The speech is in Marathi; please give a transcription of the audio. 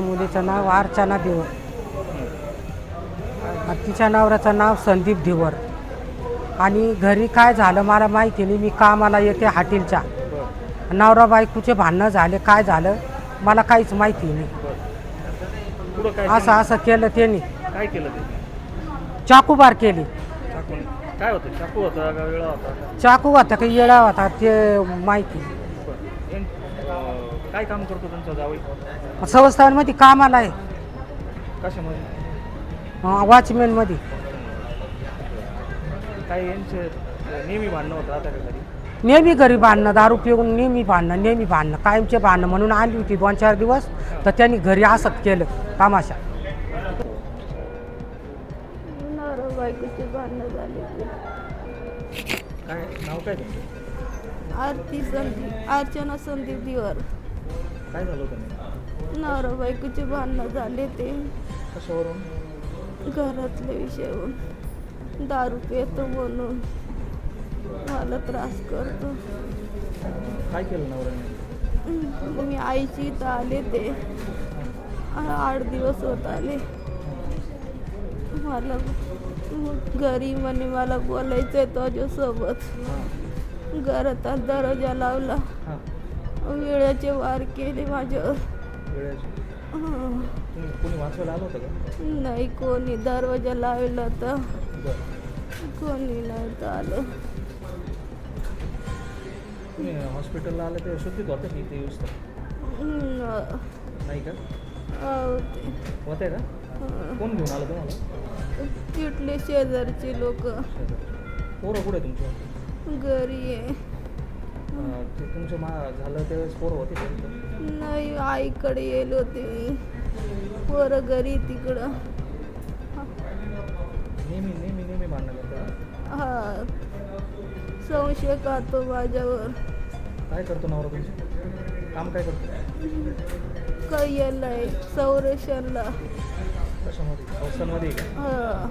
मुलीचं नाव अर्चना धिवर, तिच्या नवऱ्याचं नाव संदीप धिवर. आणि घरी काय झालं मला माहिती नाही. मी कामाला येते हॉटेलच्या. नवरा बायकोचे भांडणं झाले, काय झालं मला काहीच माहिती नाही. असं केलं त्यांनी. काय केलं ते? चाकूबार केली. काय होतं? चाकू होता का वेळा होता? चाकू होता का येळा होता ते माहिती. काय काम करतो त्यांचा जावई? संस्थांमध्ये कामाला आहे, कशामध्ये? वॉचमॅनमध्ये. काय यांचे नेहमी भांडणं होतं आता का घरी? नेहमी घरी भांडणं, दारू पिऊन नेहमी भांडणं कायमचे भांडणं. म्हणून आली होती 2-4 दिवस, तर त्यांनी घरी असत केलं तामाशा. बायकोची भांडणं झाली. काय नाव काय तुमचं? अर्चना संदीप धिवर. काय झालं होतं? नवरा बायकोची भांडणं झाले ते कशावरून? घरातल्या विषयावरून. दारू पितो म्हणून मला त्रास करतो. काय केलं नवऱ्याने? मी आईची इथं आले ते 8 दिवस होत आले. मला घरी म्हणे मला बोलायचं आहे तुझ्यासोबत. घरात दरवाजा लावला, वेळेचे वार केले माझ्यावर. कोणी वाचवायला आलं होतं का? नाही, कोणी दरवाजा लावला तर कोणी नव्हतं आलं. तुम्ही हॉस्पिटलला आले ते शुद्धीत होतं की ते यूज नाही का? होते का? कोण घेऊन आलं तुम्हाला? तिथले शेजारचे लोक. पोरं कुठे तुमचं? घरी आहे. ते तुमचं झालं त्यावेळेस पोरं होते का? नाही, आईकडे येलो होते मी. पोरं घरी तिकडं. नेहमी भांडणं करतो. हा, संशय खातो माझ्यावर. काय करतो नवरा तुमचं? काम काय करतो? काही यायलाय संरक्षणला. कशामध्ये? संस्थांमध्ये का? हा.